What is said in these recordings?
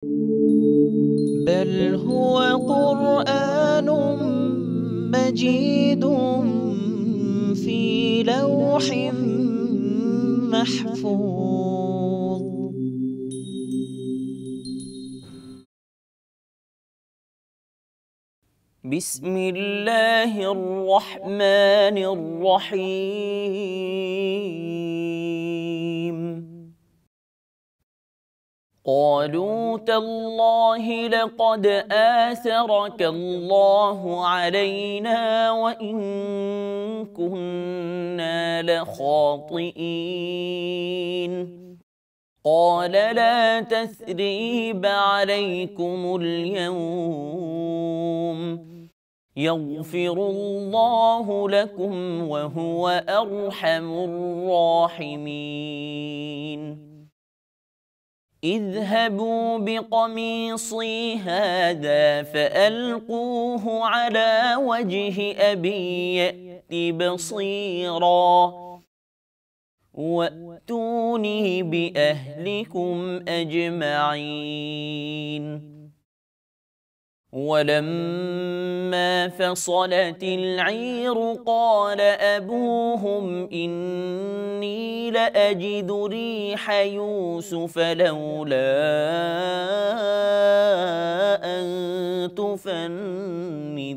بل هو قرآن مجيد في لوح محفوظ. بسم الله الرحمن الرحيم. قالوا تالله لقد آثرك الله علينا وإن كنا لخاطئين. قال لا تثريب عليكم اليوم يغفر الله لكم وهو أرحم الراحمين. اذهبوا بقميصي هذا فألقوه على وجه أبي يأت بصيرا وأتوني بأهلكم أجمعين. ولما فصلت العير قال أبوهم إني لأجد ريح يوسف لولا أن تفندون.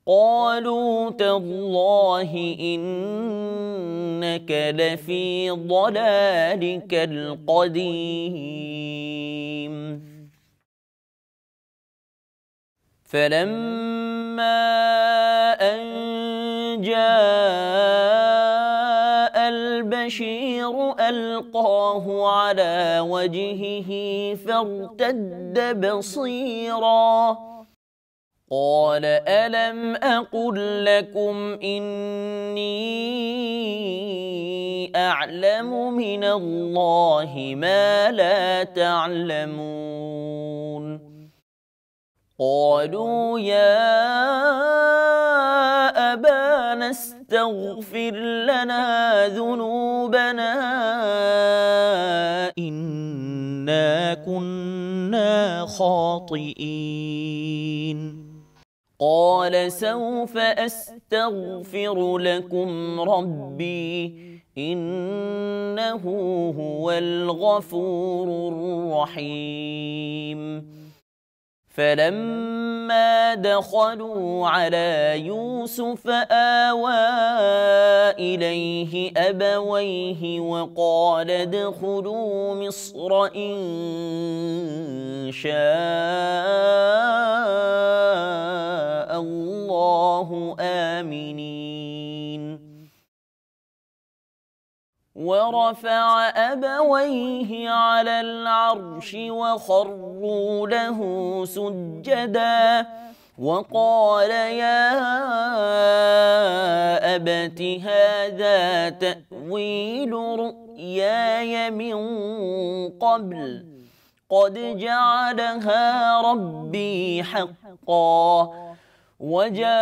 قالوا تالله إنك لفي ضلالك القديم. فلما أن جاء البشير ألقاه على وجهه فارتد بصيرا قال ألم أقل لكم إني أعلم من الله ما لا تعلمون. قالوا يا أبانا استغفر لنا ذنوبنا إنا كنا خاطئين. قال سوف أستغفر لكم ربي إنه هو الغفور الرحيم. فلما دخلوا على يوسف آوى إليه أبويه وقال ادخلوا مصر إن شاء الله آمنين. ورفع أبويه على العرش وخروا له سجدا وقال يا أبت هذا تأويل رؤياي من قبل قد جعلها ربي حقا وجاء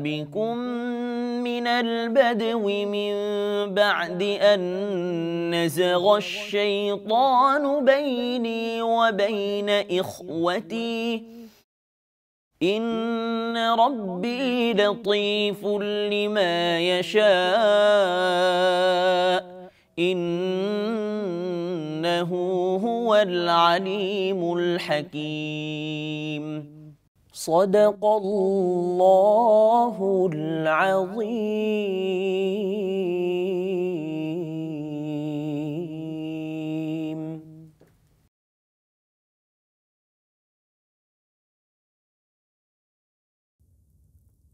بكم من البدو من بعد أن نزغ الشيطان بيني وبين إخوتي إن ربي لطيف لما يشاء إنه هو العليم الحكيم. صدق الله العظيم.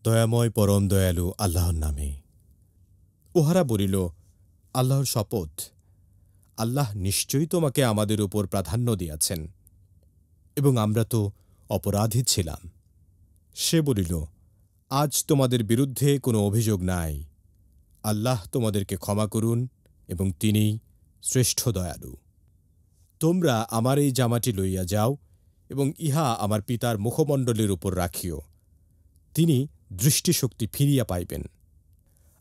দয়াময় পরম দয়ালু আল্লাহর নামে। উহারা বলিল, আল্লাহর শপথ, আল্লাহ নিশ্চয়ই তোমাকে আমাদের উপর প্রাধান্য দিয়াছেন এবং আমরা তো অপরাধী ছিলাম। সে বলিল, আজ তোমাদের বিরুদ্ধে কোনো অভিযোগ নাই। আল্লাহ তোমাদেরকে ক্ষমা করুন এবং তিনিই শ্রেষ্ঠ দয়ালু। তোমরা আমার এই জামাটি লইয়া যাও এবং ইহা আমার পিতার মুখমণ্ডলের উপর রাখিও, তিনি দৃষ্টিশক্তি ফিরিয়া পাইবেন।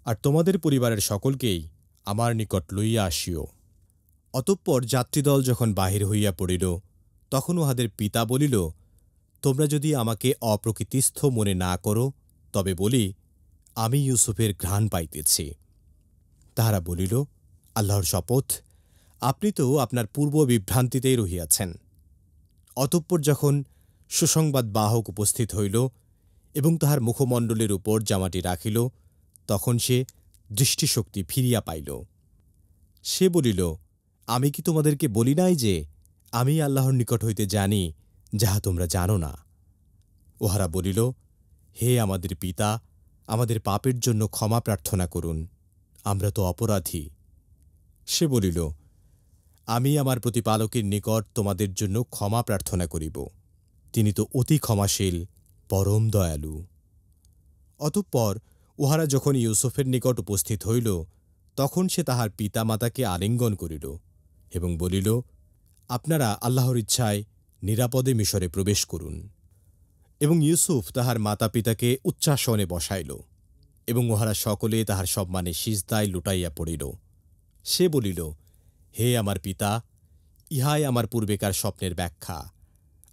আর তোমাদের পরিবারের সকলকেই আমার নিকট লইয়া আসিও। অতঃপর যাত্রীদল যখন বাহির হইয়া পড়িল, তখন উহাদের পিতা বলিল, তোমরা যদি আমাকে অপ্রকৃতিস্থ মনে না করো, তবে বলি, আমি ইউসুফের ঘ্রাণ পাইতেছি। তাহারা বলিল, আল্লাহর শপথ, আপনি তো আপনার পূর্ব বিভ্রান্তিতেই রহিয়াছেন। অতঃপর যখন সুসংবাদ বাহক উপস্থিত হইল এবং তাহার মুখমণ্ডলের উপর জামাটি রাখিল, তখন সে দৃষ্টিশক্তি ফিরিয়া পাইল। সে বলিল, আমি কি তোমাদেরকে বলি নাই যে আমি আল্লাহর নিকট হইতে জানি যাহা তোমরা জানো না? উহারা বলিল, হে আমাদের পিতা, আমাদের পাপের জন্য ক্ষমা প্রার্থনা করুন, আমরা তো অপরাধী। সে বলিল, আমি আমার প্রতিপালকের নিকট তোমাদের জন্য ক্ষমা প্রার্থনা করিব, তিনি তো অতি ক্ষমাশীল, পরম দয়ালু। অতঃপর উহারা যখন ইউসুফের নিকট উপস্থিত হইল, তখন সে তাহার পিতা মাতাকে আলিঙ্গন করিল এবং বলিল, আপনারা আল্লাহর ইচ্ছায় নিরাপদে মিশরে প্রবেশ করুন। এবং ইউসুফ তাহার মাতা পিতাকে উচ্চাসনে বসাইল এবং উহারা সকলে তাহার সম্মানে সিজদায় লুটাইয়া পড়িল। সে বলিল, হে আমার পিতা, ইহাই আমার পূর্বেকার স্বপ্নের ব্যাখ্যা।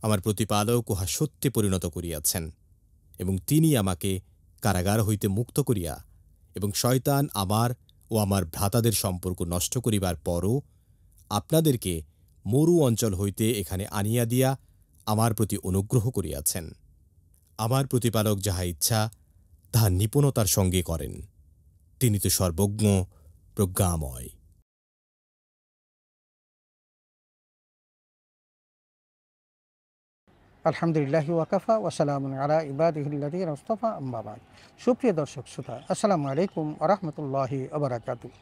আমার প্রতিপালক উহা সত্যে পরিণত করিয়াছেন এবং তিনি আমাকে কারাগার হইতে মুক্ত করিয়া এবং শয়তান আমার ও আমার ভ্রাতাদের সম্পর্ক নষ্ট করিবার পরও আপনাদেরকে মরু অঞ্চল হইতে এখানে আনিয়া দিয়া আমার প্রতি অনুগ্রহ করিয়াছেন। আমার প্রতিপালক যাহা ইচ্ছা তাহা নিপুণতার সঙ্গে করেন, তিনি তো সর্বজ্ঞ, প্রজ্ঞাময়। আলহামদুলিল্লাহ ওয়াকাফা ওয়াসালামুন আলা ইবাদিহিল্লাযীনা ইসতাফা, আম্মা বা'দ। সুপ্রিয় দর্শক শ্রোতা, আসসালামু আলাইকুম ওয়া রাহমাতুল্লাহি ওয়া বারাকাতুহু।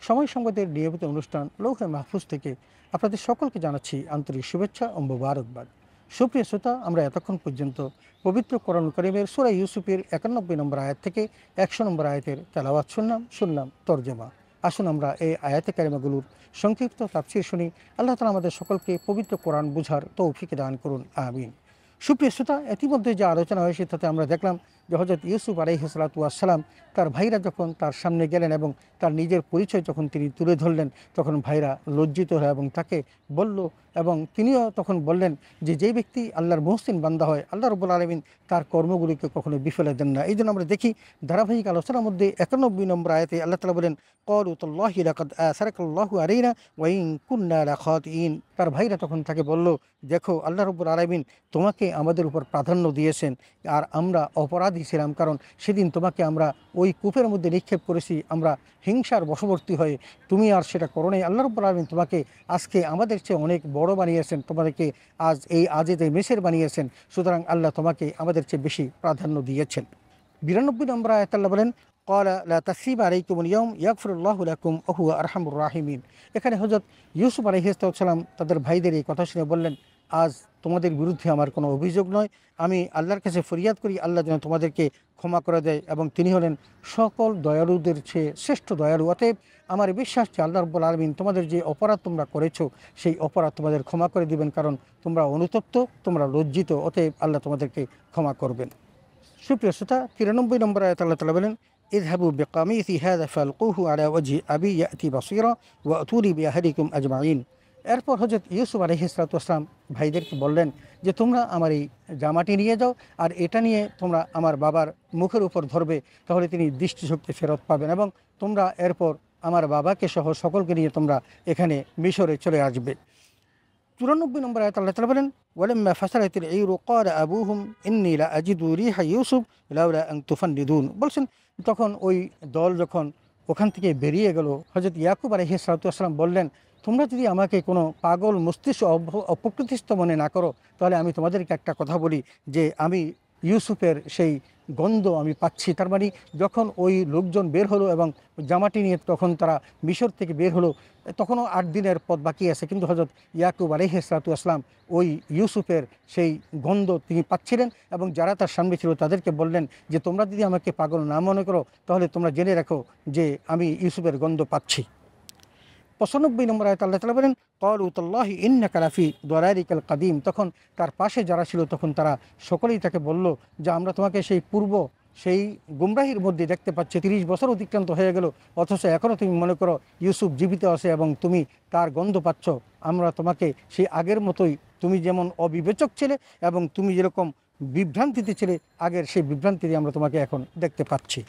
সময় সংবাদের নিয়মিত অনুষ্ঠান লৌহে মাহফুজ থেকে আপনাদের সকলকে জানাচ্ছি আন্তরিক শুভেচ্ছা ও মোবারকবাদ। সুপ্রিয় শ্রোতা, আমরা এতক্ষণ পর্যন্ত পবিত্র কোরআন কারীমের সূরা ইউসুফের 91 নম্বর আয়াত থেকে 100 নম্বর আয়াতের তেলাওয়াত শুনলাম তরজমা। আসুন আমরা এই আয়াতে কারিমাগুলোর সংক্ষিপ্ত তাফসীর শুনি। আল্লাহ তাআলা আমাদের সকলকে পবিত্র কোরআন বুঝার তৌফিক দান করুন, আমিন। সুপ্রিয় শ্রোতা, ইতিমধ্যে যে আলোচনা হয়েছে তাতে আমরা দেখলাম যে হযরত ইউসুফ আলাইহিস সালাতু ওয়াস সালাম তার ভাইরা যখন তার সামনে গেলেন এবং তার নিজের পরিচয় যখন তিনি তুলে ধরলেন, তখন ভাইরা লজ্জিত হয় এবং তাকে বলল, এবং তিনিও তখন বললেন যে যেই ব্যক্তি আল্লাহর মুহসিন বান্দা হয়, আল্লাহ রাব্বুল আলামিন তার কর্মগুলিকে কখনো বিফলে দেন না। এই জন্য আমরা দেখি ধারাবাহিক আলোচনার মধ্যে 91 নম্বর আয়াতে আল্লাহ তাআলা বলেন, ক্বালু তাল্লাহি লাকাদ আসারাকাল্লাহু আলাইনা ওয়া ইন কুন্না লাখাতিইন। তার ভাইরা তখন তাকে বলল, দেখো, আল্লাহ রাব্বুল আলামিন তোমাকে আমাদের উপর প্রাধান্য দিয়েছেন, আর আমরা অপরাধী ছিলাম, কারণ সেদিন তোমাকে আমরা ওই কূপের মধ্যে নিক্ষেপ করেছি, আমরা হিংসার বশবর্তী হয়ে, তুমি আর সেটা করো নাই। আল্লাহ রাব্বুল আলামিন তোমাকে আজকে আমাদের চেয়ে অনেক বড় বানিয়েছেন, তোমাদেরকে আজ এই আজেদে মেসের বানিয়েছেন, সুতরাং আল্লাহ তোমাকে আমাদের চেয়ে বেশি প্রাধান্য দিয়েছেন। 92 নম্বর আয়াত আল্লাহ বলেন, ক্বালা লা তাসরিবা আলাইকুমুল ইয়াওম ইয়াগফিরুল্লাহু লাকুম ওয়া হুয়া আরহামুর রাহিমিন। এখানে হযরত ইউসুফ আলাইহিস সালাম তাদের ভাইদের এই কথা শুনে বললেন, আজ তোমাদের বিরুদ্ধে আমার কোনো অভিযোগ নয়, আমি আল্লাহর কাছে ফরিয়াদ করি আল্লাহ যেন তোমাদেরকে ক্ষমা করে দেয়, এবং তিনি হলেন সকল দয়ালুদের চেয়ে শ্রেষ্ঠ দয়ালু। অতএব আমার বিশ্বাস যে আল্লাহ রাব্বুল আলামিন তোমাদের যে অপরাধ তোমরা করেছো সেই অপরাধ তোমাদের ক্ষমা করে দিবেন, কারণ তোমরা অনুতপ্ত, তোমরা লজ্জিত, অতএব আল্লাহ তোমাদেরকে ক্ষমা করবেন। সুপ্রিয় শ্রোতা, 93 নম্বর আয়াত আল্লাহ তাআলা বলেন, ইযহাবু বিকামিসি হাযা ফালকুহু আলা ওয়াজহি আবি ইয়াতি বাসীরা ওয়া আতুনি বিআহলিকুম আজমাইন। এরপর হযরত ইউসুফ আলাইহিস সালাতু ওয়াস সালাম ভাইদেরকে বললেন যে তোমরা আমার এই জামাটি নিয়ে যাও, আর এটা নিয়ে তোমরা আমার বাবার মুখের উপর ধরবে, তাহলে তিনি দৃষ্টিশক্তি ফেরত পাবেন, এবং তোমরা এরপর আমার বাবাকে সহ সকলকে নিয়ে তোমরা এখানে মিশরে চলে আসবে। 94 নম্বর আয়াত আল্লাহ তাআলা বলেন, ওয়ালাম্মা ফাসালাতিল ঈরু ক্বালা আবুহুম ইন্নী লা আজিদু রিহা ইউসুফ লাউলা আন তুফান্নিদুন। বলছেন তখন ওই দল যখন ওখান থেকে বেরিয়ে গেল, হযরত ইয়াকুব আলাইহিস সালাতু ওয়াস সালাম বললেন, তোমরা যদি আমাকে কোনো পাগল মস্তিষ্ক অপ্রকৃতিস্থ মনে না করো, তাহলে আমি তোমাদেরকে একটা কথা বলি যে আমি ইউসুফের সেই গন্ধ আমি পাচ্ছি। তার মানে যখন ওই লোকজন বের হলো এবং জামাটি নিয়ে তখন তারা মিশর থেকে বের হলো, তখনও 8 দিনের পথ বাকি আছে, কিন্তু হযরত ইয়াকুব আলাইহিস সালাতু ওয়াস সালাম ওই ইউসুফের সেই গন্ধ তিনি পাচ্ছিলেন, এবং যারা তার সামনে ছিল তাদেরকে বললেন যে তোমরা যদি আমাকে পাগল না মনে করো, তাহলে তোমরা জেনে রাখো যে আমি ইউসুফের গন্ধ পাচ্ছি। 95 নম্বর আয়াত আল্লাহ তাআলা বলেন, ক্বালু তাল্লাহি ইন্নাকা লাফি দালালিকাল কাদিম। তখন তার পাশে যারা ছিল তখন তারা সকলেই তাকে বলল যে আমরা তোমাকে সেই পূর্ব সেই গুমরাহির মধ্যে দেখতে পাচ্ছে 30 বছর অতিক্রান্ত হয়ে গেল, অথচ এখনও তুমি মনে করো ইউসুফ জীবিত আছে এবং তুমি তার গন্ধ পাচ্ছ। আমরা তোমাকে সেই আগের মতোই, তুমি যেমন অবিবেচক ছিলে এবং তুমি যেরকম বিভ্রান্তিতে ছিলে, আগের সেই বিভ্রান্তিতে আমরা তোমাকে এখন দেখতে পাচ্ছি।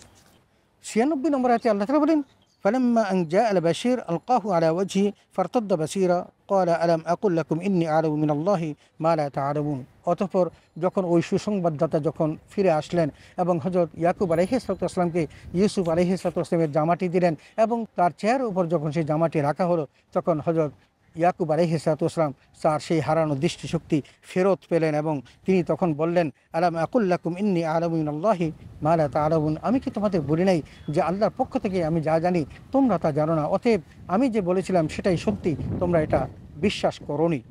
96 নম্বর আয়াতে আল্লাহ তাআলা বলেন, فلما أن جاء البشير ألقاه على وجهه فارتد بصيرا قال ألم أقل لكم إني أعلم من الله ما لا تعلمون। অতঃপর যখন ওই সুসংবাদদাতা যখন ফিরে আসলেন এবং হযরত ইয়াকুব আলাইহিসসালামকে ইউসুফ আলাইহিসসালামের জামাটি দিলেন এবং তার চেহারার উপর যখন সেই জামাটি রাখা হলো, তখন হযরত ইয়াকুব আলাইহিসসালাম তার সেই হারানো দৃষ্টিশক্তি ফেরত পেলেন এবং তিনি তখন বললেন, আলাম আকুল লাকুম ইন্নী আ'লামু মিনাল্লাহি মা লা তা'লামুন। আমি কি তোমাদের বলি নাই যে আল্লাহর পক্ষ থেকে আমি যা জানি তোমরা তা জানো না, অতএব আমি যে বলেছিলাম সেটাই সত্যি, তোমরা এটা বিশ্বাস করোনি।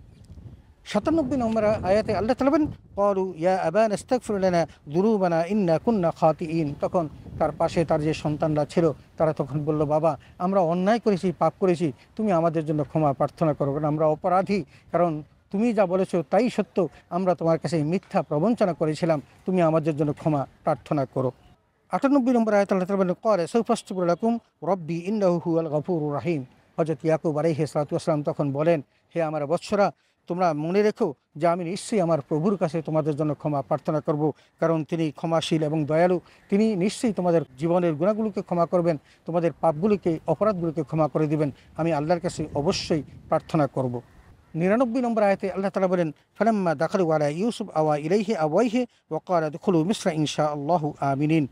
97 নম্বর আয়াতে আল্লাহ তাআলা বলেন, ক্বালু ইয়া আবানা ইস্তাগফির লানা যুনুবানা ইন্না কুন্না খাতিঈন। তখন তার পাশে তার যে সন্তানরা ছিল তারা তখন বলল, বাবা আমরা অন্যায় করেছি, পাপ করেছি, তুমি আমাদের জন্য ক্ষমা প্রার্থনা করো, কারণ আমরা অপরাধী, কারণ তুমি যা বলেছো তাই সত্য, আমরা তোমার কাছে মিথ্যা প্রবঞ্চনা করেছিলাম, তুমি আমাদের জন্য ক্ষমা প্রার্থনা করো। 98 নম্বর আয়াতে আল্লাহ তাআলা বলেন, ক্বালা সাউফা আস্তাগফিরু লাকুম রাব্বি ইন্নাহু হুয়াল গফুরুর রহিম। হযরত ইয়াকুব আলাইহিসসালাম তখন বলেন, হে আমার বৎসরা, তোমরা মনে রেখো যে আমি নিশ্চয়ই আমার প্রভুর কাছে তোমাদের জন্য ক্ষমা প্রার্থনা করব, কারণ তিনি ক্ষমাশীল এবং দয়ালু, তিনি নিশ্চয়ই তোমাদের জীবনের গুনাহগুলোকে ক্ষমা করবেন, তোমাদের পাপগুলিকে, অপরাধগুলিকে ক্ষমা করে দিবেন, আমি আল্লাহর কাছে অবশ্যই প্রার্থনা করব। 99 নম্বর আয়াতে আল্লাহ তাআলা বলেন, ফালাম্মা দাখালু আলা ইউসুফ আওয়া ইলাইহি আওয়াইহি ওয়া ক্বালা দুখুলু মিসরা ইনশাআল্লাহু আমিনিন।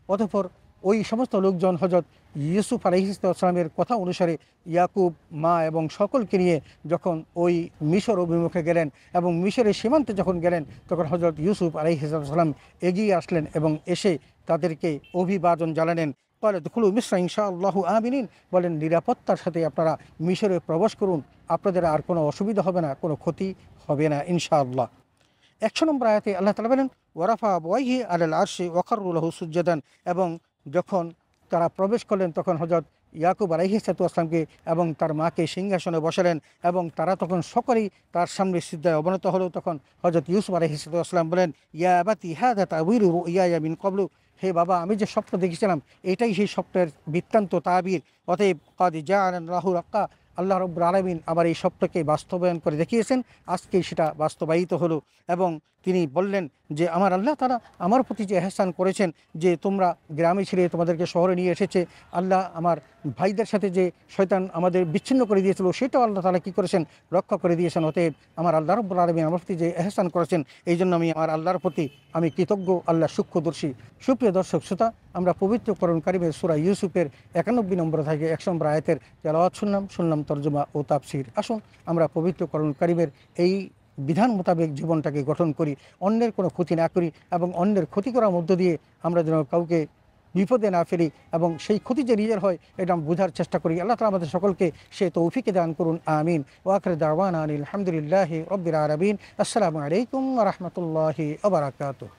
অতঃপর ওই সমস্ত লোকজন হযরত ইউসুফ আলাইহিসসালামের কথা অনুসারে ইয়াকুব, মা এবং সকলকে নিয়ে যখন ওই মিশর অভিমুখে গেলেন এবং মিশরের সীমান্তে যখন গেলেন, তখন হযরত ইউসুফ আলাইহিসসালাম এগিয়ে আসলেন এবং এসে তাদেরকে অভিবাদন জানালেন। ক্বালা দুখুলু মিসরা ইনশাআল্লাহু আমিনিন, বলেন নিরাপত্তার সাথে আপনারা মিশরে প্রবেশ করুন, আপনাদের আর কোনো অসুবিধা হবে না, কোনো ক্ষতি হবে না ইনশাআল্লাহ। 100 নম্বর আয়াতে আল্লাহ তাআলা বলেন, ওয়ারাফা আবওয়াইহি আলাল আরশি ওয়া খাররু লাহু সুজদান। এবং যখন তারা প্রবেশ করলেন তখন হযরত ইয়াকুব আলাইহিসসালামকে এবং তার মাকে সিংহাসনে বসালেন এবং তারা তখন সকলেই তার সামনে সিজদায় অবনত হলো। তখন হযরত ইউসুফ আলাইহিসসালাম বলেন, ইয়া আবাতি হাযা তা'ওয়ীলু রু'ইয়ায়া মিন ক্বাবলু, হে বাবা আমি যে স্বপ্ন দেখেছিলাম এটাই সেই স্বপ্নের বৃত্তান্ত তাবির, অতএব ক্বাদ জাআলাল্লাহু হাক্কা, আল্লাহ রাব্বুল আলামিন আবার এই স্বপ্নকে বাস্তবায়ন করে দেখিয়েছেন, আজকেই সেটা বাস্তবায়িত হলো। এবং তিনি বললেন যে আমার আল্লাহ তাআলা আমার প্রতি যে এহসান করেছেন, যে তোমরা গ্রামে ছেড়ে তোমাদেরকে শহরে নিয়ে এসেছে, আল্লাহ আমার ভাইদের সাথে যে শয়তান আমাদের বিচ্ছিন্ন করে দিয়েছিল সেটাও আল্লাহ তাআলা কী করেছেন, রক্ষা করে দিয়েছেন। অতএব আমার আল্লাহ রাব্বুল আলামিন আমার প্রতি যে এহসান করেছেন, এই জন্য আমি আমার আল্লাহর প্রতি আমি কৃতজ্ঞ, আল্লাহ সূক্ষ্মদর্শী। সুপ্রিয় দর্শক শ্রোতা, আমরা পবিত্র কোরআন কারিমের সূরা ইউসুফের 91 নম্বর থেকে 100 নম্বর আয়াতের তেলাওয়াত শুনলাম তরজমা ও তাফসীর। আসুন আমরা পবিত্র কোরআন কারিমের এই বিধান মোতাবেক জীবনটাকে গঠন করি, অন্যের কোনো ক্ষতি না করি এবং অন্যের ক্ষতি করার মধ্য দিয়ে আমরা যেন কাউকে বিপদে না ফেলি এবং সেই ক্ষতি যে নিজের হয় এটা বোঝার চেষ্টা করি। আল্লাহ তাআলা আমাদের সকলকে সে তৌফিকে দান করুন, আমিন। ওয়া আখিরু দাওয়ানা আলহামদুলিল্লাহি রাব্বিল আলামিন। আসসালামু আলাইকুম ওয়া রাহমাতুল্লাহি ওয়া বারাকাতুহু।